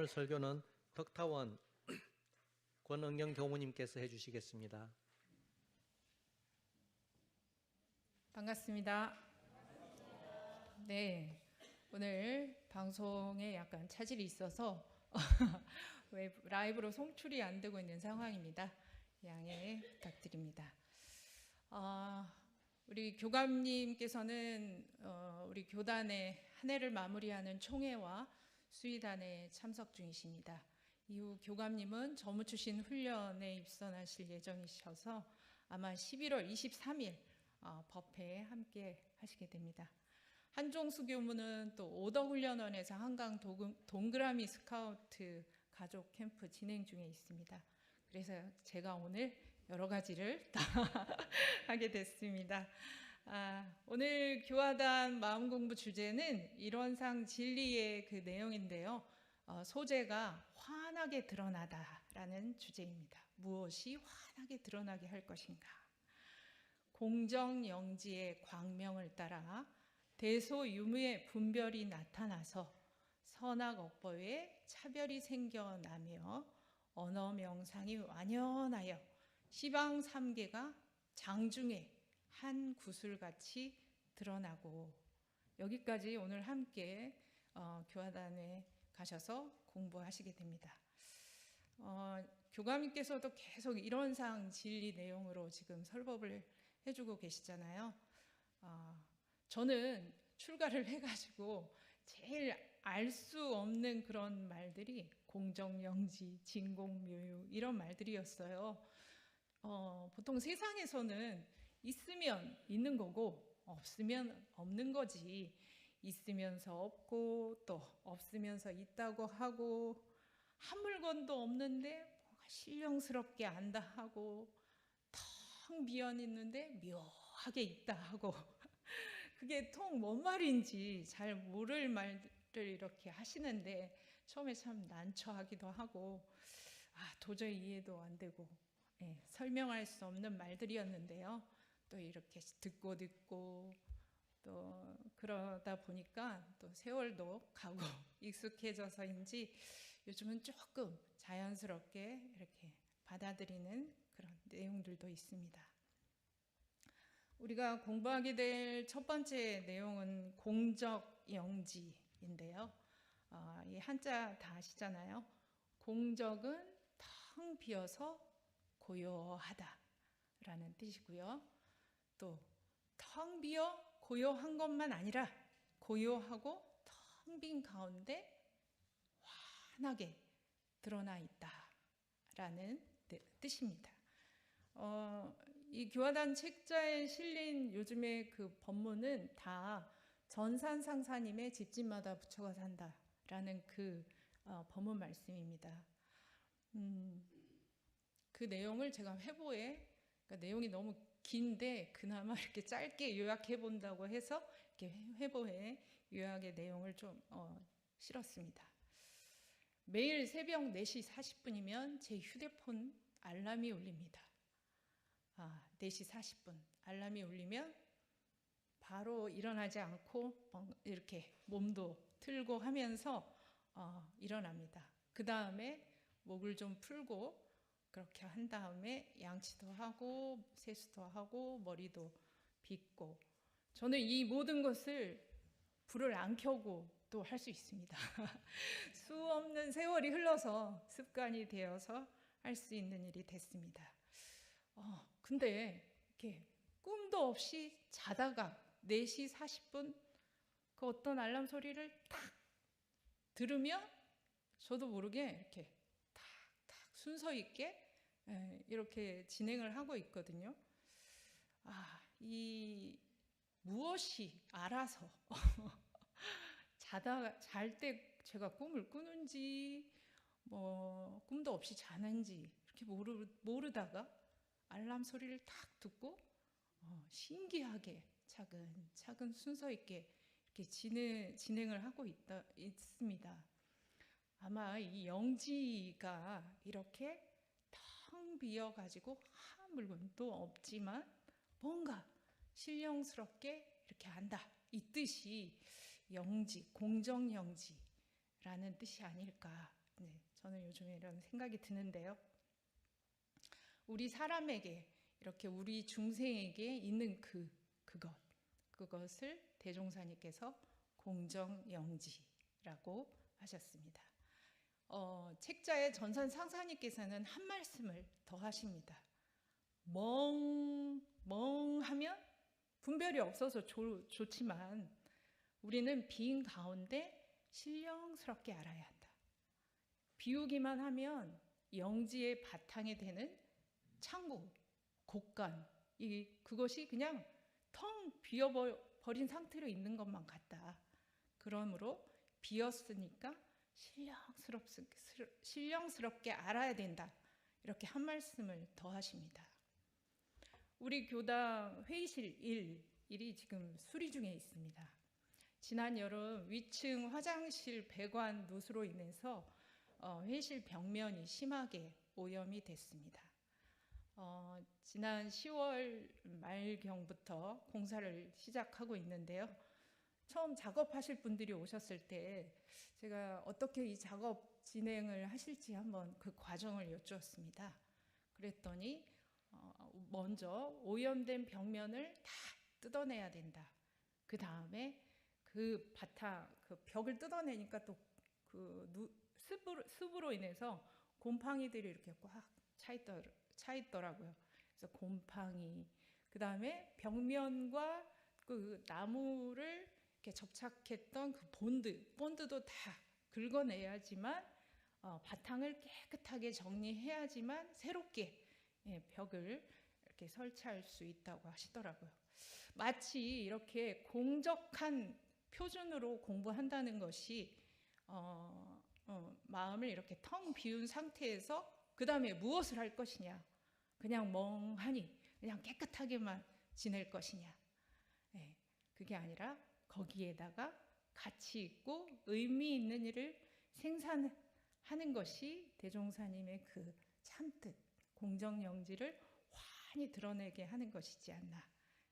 오늘 설교는 덕타원 권은경 교무님께서 해주시겠습니다. 반갑습니다. 네, 오늘 방송에 약간 차질이 있어서 라이브로 송출이 안 되고 있는 상황입니다. 양해 부탁드립니다. 우리 교감님께서는 우리 교단의 한 해를 마무리하는 총회와 수의단에 참석 중이십니다. 이후 교감님은 전무출신 훈련에 입선하실 예정이셔서 아마 11월 23일 법회에 함께 하시게 됩니다. 한종수 교무는 또 오더훈련원에서 한강 동그라미 스카우트 가족 캠프 진행 중에 있습니다. 그래서 제가 오늘 여러 가지를 다 하게 됐습니다. 오늘 교화단 마음공부 주제는 일원상 진리의 그 내용인데요. 소재가 환하게 드러나다라는 주제입니다. 무엇이 환하게 드러나게 할 것인가? 공정영지의 광명을 따라 대소유무의 분별이 나타나서 선악억법에 차별이 생겨나며 언어명상이 완연하여 시방삼계가 장중에 한 구슬같이 드러나고, 여기까지 오늘 함께 교화단에 가셔서 공부하시게 됩니다. 교감님께서도 계속 일원상 진리 내용으로 지금 설법을 해주고 계시잖아요. 저는 출가를 해가지고 제일 알 수 없는 그런 말들이 공정영지, 진공묘유 이런 말들이었어요. 보통 세상에서는 있으면 있는 거고 없으면 없는 거지, 있으면서 없고 또 없으면서 있다고 하고, 한 물건도 없는데 뭔가 신령스럽게 안다 하고, 텅 비어 있는데 묘하게 있다 하고 그게 통 뭔 말인지 잘 모를 말을 이렇게 하시는데 처음에 참 난처하기도 하고 도저히 이해도 안 되고 설명할 수 없는 말들이었는데요. 또 이렇게 듣고 또 그러다 보니까 또 세월도 가고 익숙해져서인지 요즘은 조금 자연스럽게 이렇게 받아들이는 그런 내용들도 있습니다. 우리가 공부하게 될 첫 번째 내용은 공적영지인데요. 이 한자 다 아시잖아요. 공적은 텅 비어서 고요하다 라는 뜻이고요. 또 텅 비어 고요한 것만 아니라 고요하고 텅 빈 가운데 환하게 드러나 있다 라는 뜻입니다. 이 교화단 책자에 실린 요즘의 그 법문은 다 전산상사님의 집집마다 부처가 산다라는 그 법문 말씀입니다. 그 내용을 제가 회보에, 그러니까 내용이 너무 긴데 그나마 이렇게 짧게 요약해 본다고 해서 이렇게 회보에 요약의 내용을 좀 실었습니다. 매일 새벽 4시 40분이면 제 휴대폰 알람이 울립니다. 4시 40분 알람이 울리면 바로 일어나지 않고 이렇게 몸도 틀고 하면서 일어납니다. 그 다음에 목을 좀 풀고 그렇게 한 다음에 양치도 하고 세수도 하고 머리도 빗고, 저는 이 모든 것을 불을 안 켜고 또 할 수 있습니다. 수 없는 세월이 흘러서 습관이 되어서 할 수 있는 일이 됐습니다. 근데 이렇게 꿈도 없이 자다가 4시 40분 그 어떤 알람 소리를 탁 들으면 저도 모르게 이렇게 탁탁 순서 있게 이렇게 진행을 하고 있거든요. 이 무엇이 알아서 잘 때 제가 꿈을 꾸는지 뭐 꿈도 없이 자는지 이렇게 모르다가 알람 소리를 탁 듣고 신기하게 차근차근 순서 있게 이렇게 진행을 하고 있습니다. 아마 이 영지가 이렇게 텅 비어가지고 한 물건도 없지만 뭔가 신령스럽게 이렇게 한다, 이 뜻이 영지, 공정영지라는 뜻이 아닐까 네, 저는 요즘에 이런 생각이 드는데요. 우리 사람에게 이렇게 우리 중생에게 있는 그것을 대종사님께서 공정영지라고 하셨습니다. 책자의 전산 상사님께서는 한 말씀을 더 하십니다. 멍하면 분별이 없어서 좋지만 우리는 빈 가운데 신령스럽게 알아야 한다. 비우기만 하면 영지의 바탕이 되는 창고, 곳간, 그것이 그냥 텅 비어버린 상태로 있는 것만 같다. 그러므로 비었으니까 신령스럽게 알아야 된다. 이렇게 한 말씀을 더 하십니다. 우리 교당 회의실 1이 지금 수리 중에 있습니다. 지난 여름 위층 화장실 배관 누수로 인해서 회의실 벽면이 심하게 오염이 됐습니다. 지난 10월 말경부터 공사를 시작하고 있는데요. 처음 작업하실 분들이 오셨을 때 제가 어떻게 이 작업 진행을 하실지 한번 그 과정을 여쭈었습니다. 그랬더니 먼저 오염된 벽면을 다 뜯어내야 된다. 그 다음에 그 벽을 뜯어내니까 또 그 습으로 인해서 곰팡이들이 이렇게 꽉 차 있더라고요. 그래서 곰팡이, 그 다음에 벽면과 그 나무를 이렇게 접착했던 그 본드도 다 긁어내야지만 바탕을 깨끗하게 정리해야지만 새롭게 벽을 이렇게 설치할 수 있다고 하시더라고요. 마치 이렇게 공적한 표준으로 공부한다는 것이 마음을 이렇게 텅 비운 상태에서 그 다음에 무엇을 할 것이냐, 그냥 멍하니 그냥 깨끗하게만 지낼 것이냐, 그게 아니라 거기에다가 가치 있고 의미 있는 일을 생산하는 것이 대종사님의 그 참뜻, 공정영지를 환히 드러내게 하는 것이지 않나,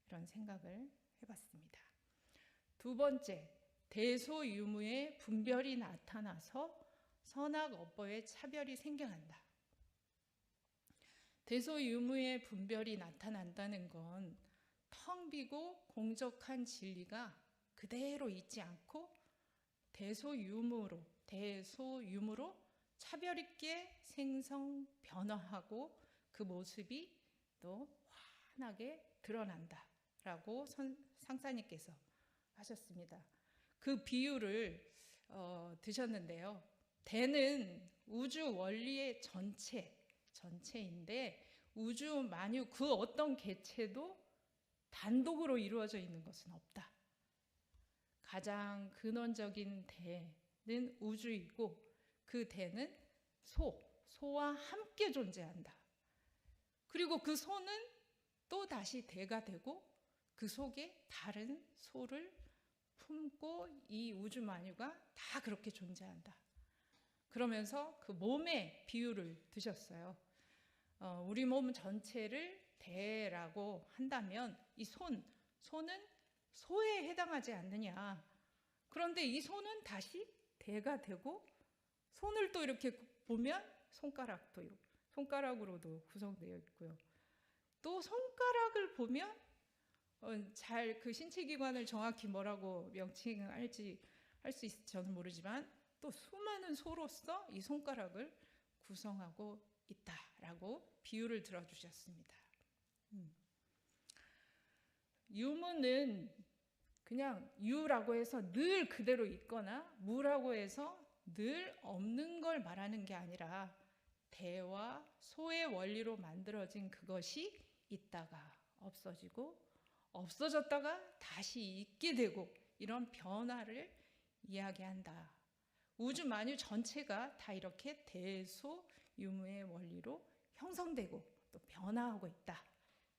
이런 생각을 해봤습니다. 두 번째, 대소유무의 분별이 나타나서 선악업보의 차별이 생겨난다. 대소유무의 분별이 나타난다는 건 텅 비고 공적한 진리가 그대로 있지 않고 대소유무로 차별 있게 생성 변화하고 그 모습이 또 환하게 드러난다라고 상사님께서 하셨습니다. 그 비유를 드셨는데요. 대는 우주 원리의 전체인데 우주 만유 그 어떤 개체도 단독으로 이루어져 있는 것은 없다. 가장 근원적인 대는 우주이고 그 대는 소와 함께 존재한다. 그리고 그 소는 또 다시 대가 되고 그 속에 다른 소를 품고 이 우주 만유가 다 그렇게 존재한다. 그러면서 그 몸의 비유를 드셨어요. 우리 몸 전체를 대라고 한다면 이 소는 소에 해당하지 않느냐. 그런데 이 소는 다시 대가 되고 손을 또 이렇게 보면 손가락으로도 구성되어 있고요. 또 손가락을 보면 잘 그 신체기관을 정확히 뭐라고 명칭할 수 있을지 저는 모르지만 또 수많은 소로서 이 손가락을 구성하고 있다라고 비유를 들어주셨습니다. 유무는 그냥 유라고 해서 늘 그대로 있거나 무라고 해서 늘 없는 걸 말하는 게 아니라 대와 소의 원리로 만들어진 그것이 있다가 없어지고 없어졌다가 다시 있게 되고 이런 변화를 이야기한다. 우주 만유 전체가 다 이렇게 대소유무의 원리로 형성되고 또 변화하고 있다.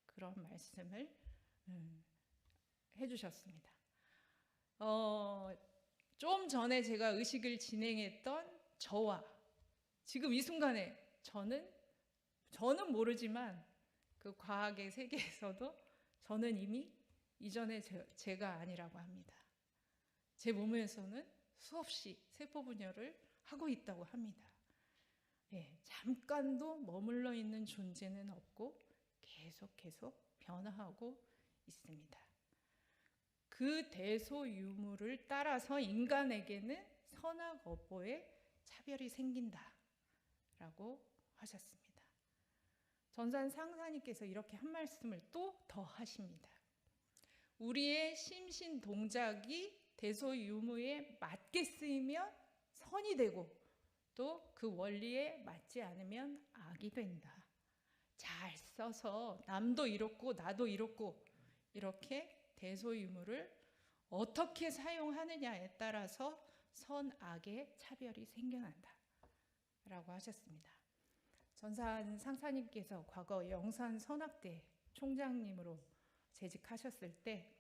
그런 말씀을 해주셨습니다. 좀 전에 제가 의식을 진행했던 저와 지금 이 순간에 저는 모르지만 그 과학의 세계에서도 저는 이미 이전에 제가 아니라고 합니다. 제 몸에서는 수없이 세포 분열을 하고 있다고 합니다. 잠깐도 머물러 있는 존재는 없고 계속 변화하고 있습니다. 그 대소유무를 따라서 인간에게는 선악업보의 차별이 생긴다라고 하셨습니다. 전산 상사님께서 이렇게 한 말씀을 또 더 하십니다. 우리의 심신 동작이 대소유무에 맞게 쓰이면 선이 되고 또 그 원리에 맞지 않으면 악이 된다. 잘 써서 남도 이롭고 나도 이롭고 이렇게 대소유무를 어떻게 사용하느냐에 따라서 선악의 차별이 생겨난다 라고 하셨습니다. 전산 상사님께서 과거 영산 선악대 총장님으로 재직하셨을 때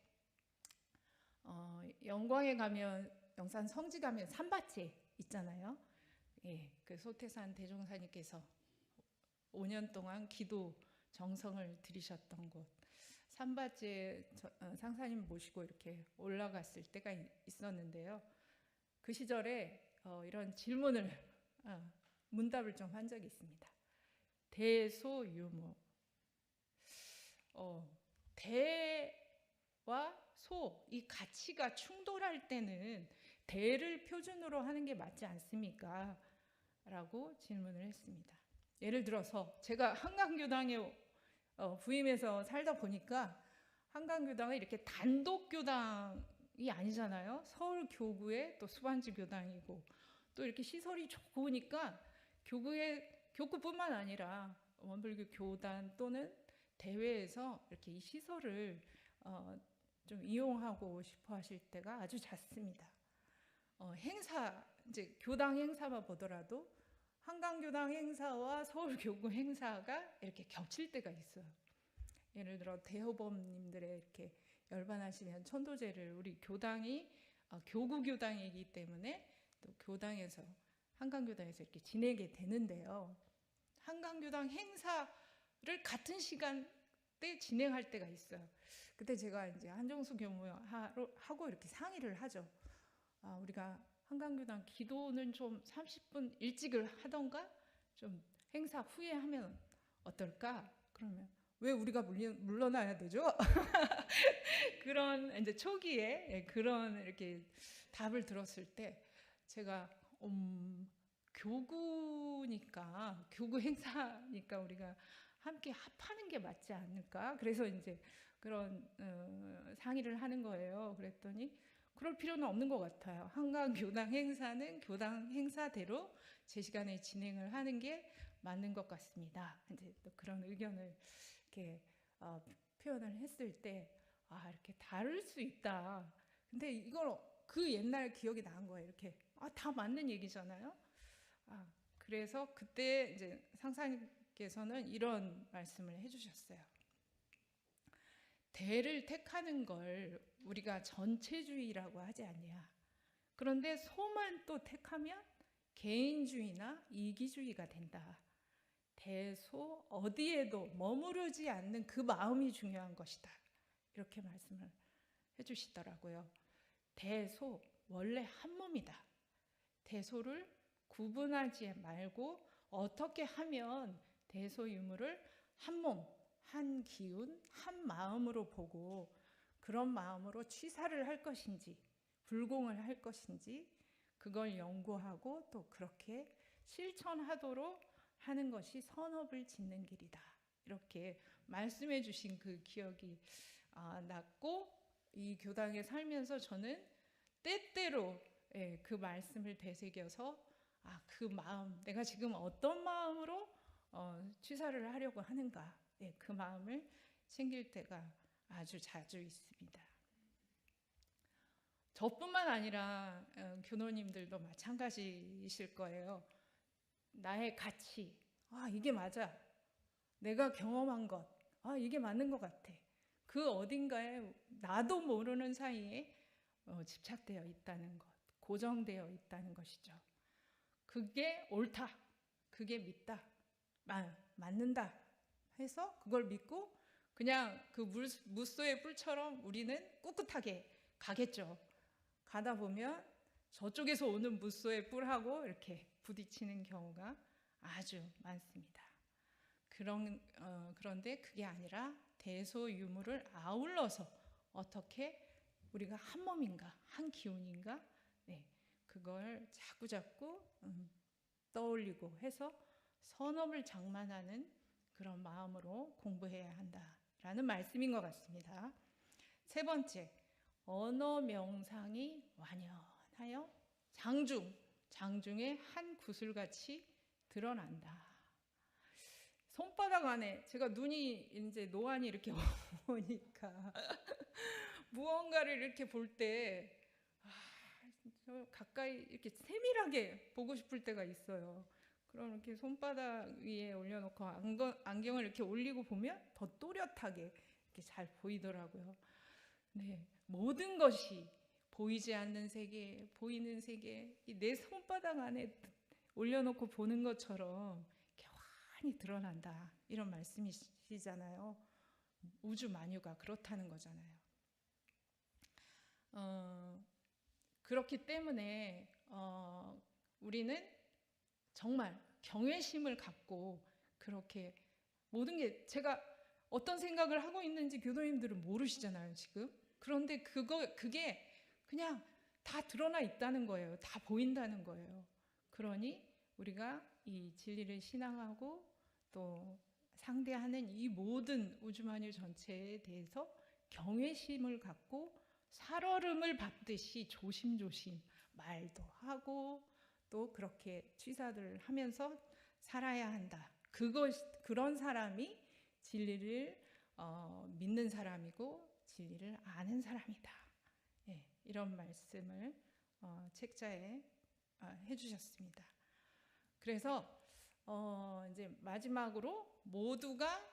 영광에 가면 영산 성지 가면 산밭이 있잖아요. 그 소태산 대종사님께서 5년 동안 기도 정성을 들이셨던 곳 산밭에 상사님 모시고 이렇게 올라갔을 때가 있었는데요. 그 시절에 이런 질문을 문답을 좀 한 적이 있습니다. 대소유무. 대와 소, 이 가치가 충돌할 때는 대를 표준으로 하는 게 맞지 않습니까? 라고 질문을 했습니다. 예를 들어서 제가 한강교당에 부임해서 살다 보니까 한강교당은 이렇게 단독교당이 아니잖아요. 서울교구에 또 수반지교당이고 또 이렇게 시설이 좋으니까 교구뿐만 아니라 원불교 교단 또는 대회에서 이렇게 이 시설을 좀 이용하고 싶어 하실 때가 아주 잦습니다. 행사, 이제 교당 행사만 보더라도 한강교당 행사와 서울교구 행사가 이렇게 겹칠 때가 있어요. 예를 들어 대호범님들의 이렇게 열반하시면 천도제를 우리 교당이 교구교당이기 때문에 또 교당에서 한강교당에서 이렇게 지내게 되는데요. 한강교당 행사를 같은 시간대 진행할 때가 있어요. 그때 제가 이제 한정수 교무하고 이렇게 상의를 하죠. 우리가 한강교당 기도는 좀 30분 일찍을 하던가 좀 행사 후에 하면 어떨까? 그러면 왜 우리가 물러나야 되죠? 그런 이제 초기에 그런 이렇게 답을 들었을 때 제가 교구니까 교구 행사니까 우리가 함께 합하는 게 맞지 않을까? 그래서 이제 그런 상의를 하는 거예요. 그랬더니 그럴 필요는 없는 것 같아요. 한강교당 행사는 교당 행사대로 제 시간에 진행을 하는 게 맞는 것 같습니다. 이제 또 그런 의견을 이렇게 표현을 했을 때 이렇게 다를 수 있다. 근데 이걸 그 옛날 기억이 난 거예요. 이렇게 다 맞는 얘기잖아요. 그래서 그때 이제 상사님께서는 이런 말씀을 해주셨어요. 대를 택하는 걸 우리가 전체주의라고 하지 않냐. 그런데 소만 또 택하면 개인주의나 이기주의가 된다. 대소 어디에도 머무르지 않는 그 마음이 중요한 것이다. 이렇게 말씀을 해주시더라고요. 대소 원래 한 몸이다. 대소를 구분하지 말고 어떻게 하면 대소유무를 한 몸, 한 기운, 한 마음으로 보고 그런 마음으로 취사를 할 것인지 불공을 할 것인지 그걸 연구하고 또 그렇게 실천하도록 하는 것이 선업을 짓는 길이다. 이렇게 말씀해 주신 그 기억이 났고 이 교당에 살면서 저는 때때로 그 말씀을 되새겨서 그 마음, 내가 지금 어떤 마음으로 취사를 하려고 하는가, 그 마음을 챙길 때가 아주 자주 있습니다. 저뿐만 아니라 교노님들도 마찬가지이실 거예요. 나의 가치, 이게 맞아. 내가 경험한 것, 이게 맞는 것 같아. 그 어딘가에 나도 모르는 사이에 집착되어 있다는 것, 고정되어 있다는 것이죠. 그게 옳다, 그게 믿다, 맞는다 해서 그걸 믿고 그냥 그 무쏘의 뿔처럼 우리는 꿋꿋하게 가겠죠. 가다 보면 저쪽에서 오는 무쏘의 뿔하고 이렇게 부딪히는 경우가 아주 많습니다. 그런데 그게 아니라 대소유무를 아울러서 어떻게 우리가 한 몸인가, 한 기운인가, 네, 그걸 자꾸자꾸 떠올리고 해서 선업을 장만하는 그런 마음으로 공부해야 한다라는 말씀인 것 같습니다. 세 번째, 언어 명상이 완연하여 장중의 한 구슬같이 드러난다. 손바닥 안에 제가 눈이 이제 노안이 이렇게 오니까 무언가를 이렇게 볼 때 가까이 이렇게 세밀하게 보고 싶을 때가 있어요. 그럼 이렇게 손바닥 위에 올려놓고 안경을 이렇게 올리고 보면 더 또렷하게 이렇게 잘 보이더라고요. 네, 모든 것이 보이지 않는 세계, 보이는 세계, 내 손바닥 안에 올려놓고 보는 것처럼 이렇게 환히 드러난다. 이런 말씀이시잖아요. 우주 만유가 그렇다는 거잖아요. 그렇기 때문에 우리는 정말 경외심을 갖고 그렇게 모든 게 제가 어떤 생각을 하고 있는지 교도님들은 모르시잖아요, 지금. 그런데 그게 그냥 다 드러나 있다는 거예요. 다 보인다는 거예요. 그러니 우리가 이 진리를 신앙하고 또 상대하는 이 모든 우주만유 전체에 대해서 경외심을 갖고 살얼음을 밟듯이 조심조심 말도 하고 또 그렇게 취사들을 하면서 살아야 한다. 그런 사람이 진리를 믿는 사람이고 진리를 아는 사람이다. 예, 이런 말씀을 책자에 해주셨습니다. 그래서 이제 마지막으로 모두가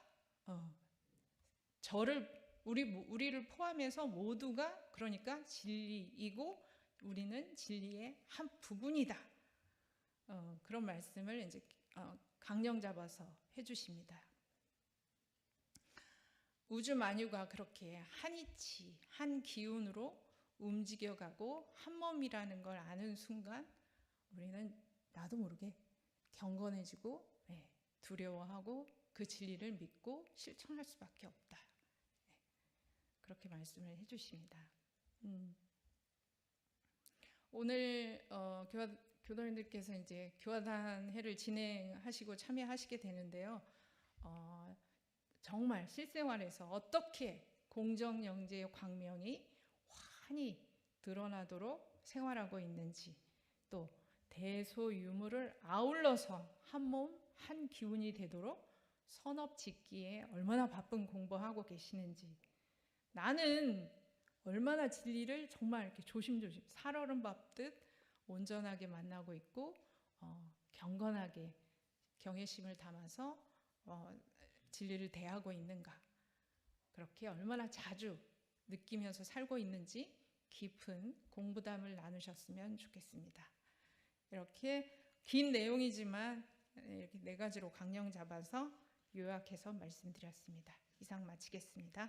우리를 포함해서 모두가 그러니까 진리이고 우리는 진리의 한 부분이다. 그런 말씀을 이제 강령 잡아서 해주십니다. 우주 만유가 그렇게 한 이치, 한 기운으로 움직여가고 한 몸이라는 걸 아는 순간 우리는 나도 모르게 경건해지고 두려워하고 그 진리를 믿고 실천할 수밖에 없다. 그렇게 말씀을 해주십니다. 오늘 교도님들께서 이제 교화단회를 진행하시고 참여하시게 되는데요. 정말 실생활에서 어떻게 공정영재의 광명이 환히 드러나도록 생활하고 있는지 또 대소유무를 아울러서 한 몸, 한 기운이 되도록 선업 짓기에 얼마나 바쁜 공부하고 계시는지 나는 얼마나 진리를 정말 이렇게 조심조심 살얼음 밟듯 온전하게 만나고 있고 경건하게 경외심을 담아서 진리를 대하고 있는가 그렇게 얼마나 자주 느끼면서 살고 있는지 깊은 공부담을 나누셨으면 좋겠습니다. 이렇게 긴 내용이지만 이렇게 4가지로 강령 잡아서 요약해서 말씀드렸습니다. 이상 마치겠습니다.